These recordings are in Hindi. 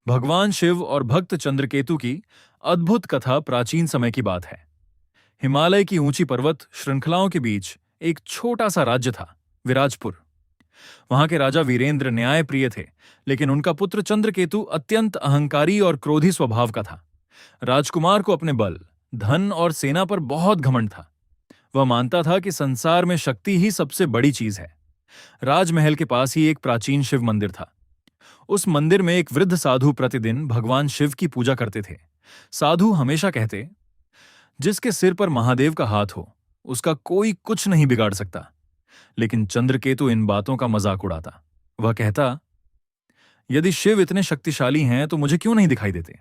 भगवान शिव और भक्त चंद्रकेतु की अद्भुत कथा प्राचीन समय की बात है। हिमालय की ऊंची पर्वत श्रृंखलाओं के बीच एक छोटा सा राज्य था, विराजपुर। वहां के राजा वीरेंद्र न्यायप्रिय थे, लेकिन उनका पुत्र चंद्रकेतु अत्यंत अहंकारी और क्रोधी स्वभाव का था। राजकुमार को अपने बल, धन और सेना पर बहुत घमंड था। वह मानता था कि संसार में शक्ति ही सबसे बड़ी चीज है। राजमहल के पास ही एक प्राचीन शिव मंदिर था। उस मंदिर में एक वृद्ध साधु प्रतिदिन भगवान शिव की पूजा करते थे। साधु हमेशा कहते, जिसके सिर पर महादेव का हाथ हो उसका कोई कुछ नहीं बिगाड़ सकता। लेकिन चंद्रकेतु इन बातों का मजाक उड़ाता। वह कहता, यदि शिव इतने शक्तिशाली हैं तो मुझे क्यों नहीं दिखाई देते।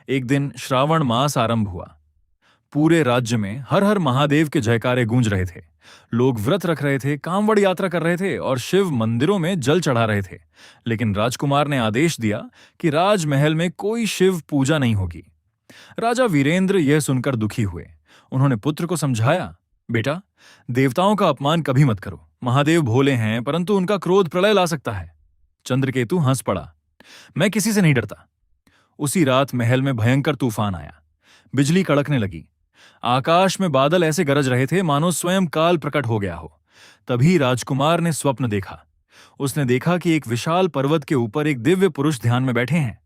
एक दिन श्रावण मास आरंभ हुआ। पूरे राज्य में हर हर महादेव के जयकारे गूंज रहे थे। लोग व्रत रख रहे थे, कांवड़ यात्रा कर रहे थे और शिव मंदिरों में जल चढ़ा रहे थे। लेकिन राजकुमार ने आदेश दिया कि राजमहल में कोई शिव पूजा नहीं होगी। राजा वीरेंद्र यह सुनकर दुखी हुए। उन्होंने पुत्र को समझाया, बेटा, देवताओं का अपमान कभी मत करो। महादेव भोले हैं, परंतु उनका क्रोध प्रलय ला सकता है। चंद्रकेतु हंस पड़ा, मैं किसी से नहीं डरता। उसी रात महल में भयंकर तूफान आया। बिजली कड़कने लगी। आकाश में बादल ऐसे गरज रहे थे मानो स्वयं काल प्रकट हो गया हो। तभी राजकुमार ने स्वप्न देखा। उसने देखा कि एक विशाल पर्वत के ऊपर एक दिव्य पुरुष ध्यान में बैठे हैं।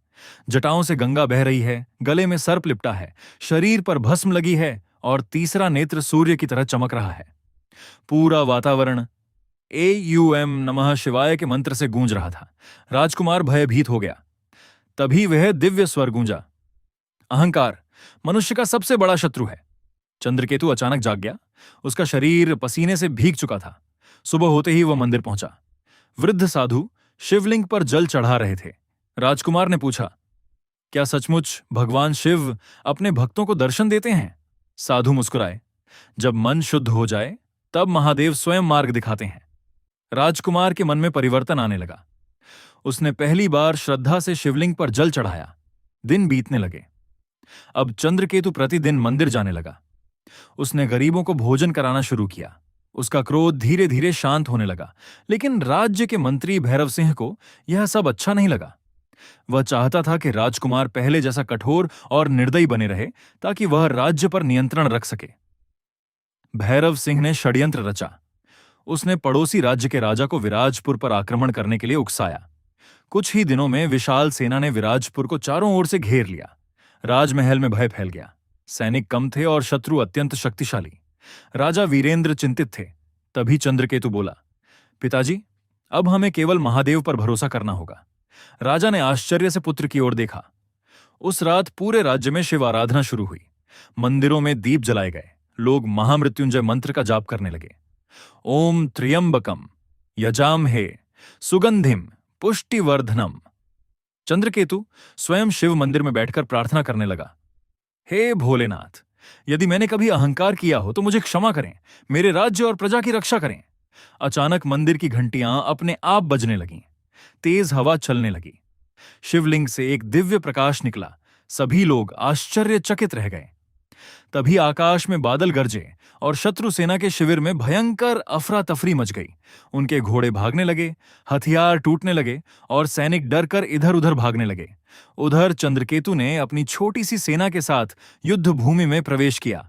जटाओं से गंगा बह रही है, गले में सर्प लिपटा है, शरीर पर भस्म लगी है और तीसरा नेत्र सूर्य की तरह चमक रहा है। पूरा वातावरण एयूएम नमः शिवाय के मंत्र से गूंज रहा था। राजकुमार भयभीत हो गया। तभी वह दिव्य स्वर गूंजा, अहंकार मनुष्य का सबसे बड़ा शत्रु है। चंद्रकेतु अचानक जाग गया। उसका शरीर पसीने से भीग चुका था। सुबह होते ही वह मंदिर पहुंचा। वृद्ध साधु शिवलिंग पर जल चढ़ा रहे थे। राजकुमार ने पूछा, क्या सचमुच भगवान शिव अपने भक्तों को दर्शन देते हैं? साधु मुस्कुराए, जब मन शुद्ध हो जाए तब महादेव स्वयं मार्ग दिखाते हैं। राजकुमार के मन में परिवर्तन आने लगा। उसने पहली बार श्रद्धा से शिवलिंग पर जल चढ़ाया। दिन बीतने लगे। अब चंद्रकेतु प्रतिदिन मंदिर जाने लगा। उसने गरीबों को भोजन कराना शुरू किया। उसका क्रोध धीरे धीरे शांत होने लगा। लेकिन राज्य के मंत्री भैरव सिंह को यह सब अच्छा नहीं लगा। वह चाहता था कि राजकुमार पहले जैसा कठोर और निर्दयी बने रहे, ताकि वह राज्य पर नियंत्रण रख सके। भैरव सिंह ने षड्यंत्र रचा। उसने पड़ोसी राज्य के राजा को विराजपुर पर आक्रमण करने के लिए उकसाया। कुछ ही दिनों में विशाल सेना ने विराजपुर को चारों ओर से घेर लिया। राजमहल में भय फैल गया। सैनिक कम थे और शत्रु अत्यंत शक्तिशाली। राजा वीरेंद्र चिंतित थे। तभी चंद्रकेतु बोला, पिताजी, अब हमें केवल महादेव पर भरोसा करना होगा। राजा ने आश्चर्य से पुत्र की ओर देखा। उस रात पूरे राज्य में शिव आराधना शुरू हुई। मंदिरों में दीप जलाए गए। लोग महामृत्युंजय मंत्र का जाप करने लगे। ओम त्र्यंबकम यजामहे सुगंधिम पुष्टिवर्धनम। चंद्रकेतु स्वयं शिव मंदिर में बैठकर प्रार्थना करने लगा, हे भोलेनाथ, यदि मैंने कभी अहंकार किया हो तो मुझे क्षमा करें। मेरे राज्य और प्रजा की रक्षा करें। अचानक मंदिर की घंटियां अपने आप बजने लगीं। तेज हवा चलने लगी। शिवलिंग से एक दिव्य प्रकाश निकला। सभी लोग आश्चर्यचकित रह गए। तभी आकाश में बादल गरजे और शत्रु सेना के शिविर में भयंकर अफरा तफरी मच गई। उनके घोड़े भागने लगे, हथियार टूटने लगे और सैनिक डरकर इधर उधर भागने लगे। उधर चंद्रकेतु ने अपनी छोटी सी सेना के साथ युद्ध भूमि में प्रवेश किया।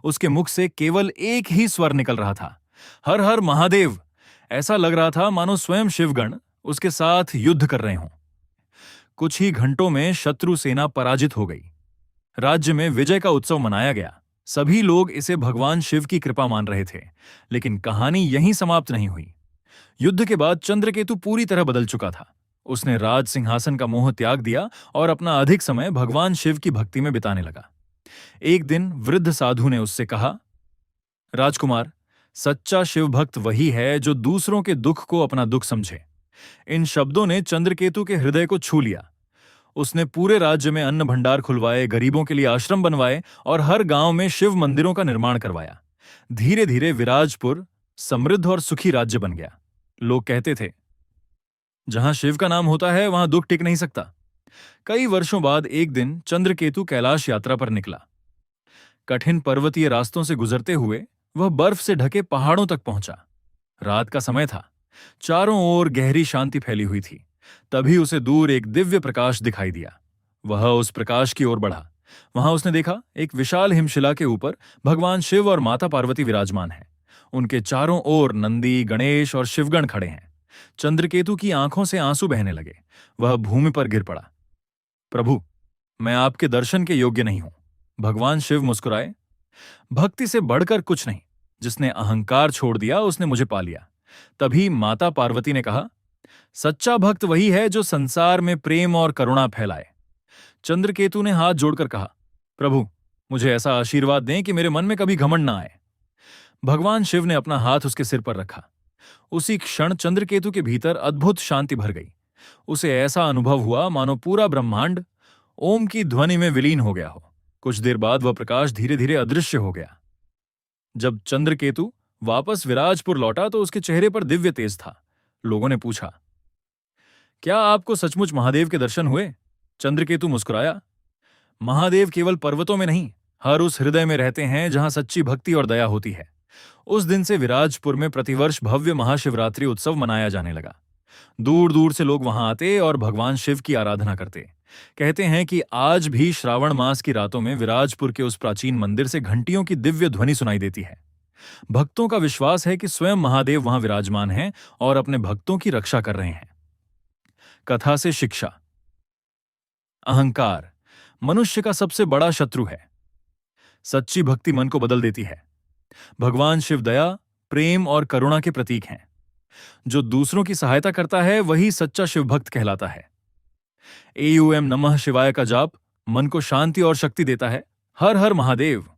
उसके मुख से केवल एक ही स्वर निकल रहा था, हर हर महादेव। ऐसा लग रहा था मानो स्वयं शिवगण उसके साथ युद्ध कर रहे हों। कुछ ही घंटों में शत्रु सेना पराजित हो गई। राज्य में विजय का उत्सव मनाया गया। सभी लोग इसे भगवान शिव की कृपा मान रहे थे। लेकिन कहानी यहीं समाप्त नहीं हुई। युद्ध के बाद चंद्रकेतु पूरी तरह बदल चुका था। उसने राज सिंहासन का मोह त्याग दिया और अपना अधिक समय भगवान शिव की भक्ति में बिताने लगा। एक दिन वृद्ध साधु ने उससे कहा, राजकुमार, सच्चा शिव भक्त वही है जो दूसरों के दुख को अपना दुख समझे। इन शब्दों ने चंद्रकेतु के हृदय को छू लिया। उसने पूरे राज्य में अन्न भंडार खुलवाए, गरीबों के लिए आश्रम बनवाए और हर गांव में शिव मंदिरों का निर्माण करवाया। धीरे धीरे विराजपुर समृद्ध और सुखी राज्य बन गया। लोग कहते थे, जहां शिव का नाम होता है वहां दुख टिक नहीं सकता। कई वर्षों बाद एक दिन चंद्रकेतु कैलाश यात्रा पर निकला। कठिन पर्वतीय रास्तों से गुजरते हुए वह बर्फ से ढके पहाड़ों तक पहुंचा। रात का समय था। चारों ओर गहरी शांति फैली हुई थी। तभी उसे दूर एक दिव्य प्रकाश दिखाई दिया। वह उस प्रकाश की ओर बढ़ा। वहां उसने देखा एक विशाल हिमशिला के ऊपर भगवान शिव और माता पार्वती विराजमान हैं। उनके चारों ओर नंदी, गणेश और शिवगण खड़े हैं। चंद्रकेतु की आंखों से आंसू बहने लगे। वह भूमि पर गिर पड़ा। प्रभु, मैं आपके दर्शन के योग्य नहीं हूं। भगवान शिव मुस्कुराए। भक्ति से बढ़कर कुछ नहीं। जिसने अहंकार छोड़ दिया उसने मुझे पा लिया। तभी माता पार्वती ने कहा, सच्चा भक्त वही है जो संसार में प्रेम और करुणा फैलाए। चंद्रकेतु ने हाथ जोड़कर कहा, प्रभु, मुझे ऐसा आशीर्वाद दें कि मेरे मन में कभी घमंड ना आए। भगवान शिव ने अपना हाथ उसके सिर पर रखा। उसी क्षण चंद्रकेतु के भीतर अद्भुत शांति भर गई। उसे ऐसा अनुभव हुआ मानो पूरा ब्रह्मांड ओम की ध्वनि में विलीन हो गया हो। कुछ देर बाद वह प्रकाश धीरे धीरे अदृश्य हो गया। जब चंद्रकेतु वापस विराजपुर लौटा तो उसके चेहरे पर दिव्य तेज था। लोगों ने पूछा, क्या आपको सचमुच महादेव के दर्शन हुए? चंद्रकेतु मुस्कुराया। महादेव केवल पर्वतों में नहीं, हर उस हृदय में रहते हैं जहां सच्ची भक्ति और दया होती है। उस दिन से विराजपुर में प्रतिवर्ष भव्य महाशिवरात्रि उत्सव मनाया जाने लगा। दूर दूर से लोग वहां आते और भगवान शिव की आराधना करते। कहते हैं कि आज भी श्रावण मास की रातों में विराजपुर के उस प्राचीन मंदिर से घंटियों की दिव्य ध्वनि सुनाई देती है। भक्तों का विश्वास है कि स्वयं महादेव वहां विराजमान हैं और अपने भक्तों की रक्षा कर रहे हैं। कथा से शिक्षा। अहंकार मनुष्य का सबसे बड़ा शत्रु है। सच्ची भक्ति मन को बदल देती है। भगवान शिव दया, प्रेम और करुणा के प्रतीक हैं। जो दूसरों की सहायता करता है वही सच्चा शिव भक्त कहलाता है। एयूएम नमः शिवाय का जाप मन को शांति और शक्ति देता है। हर हर महादेव।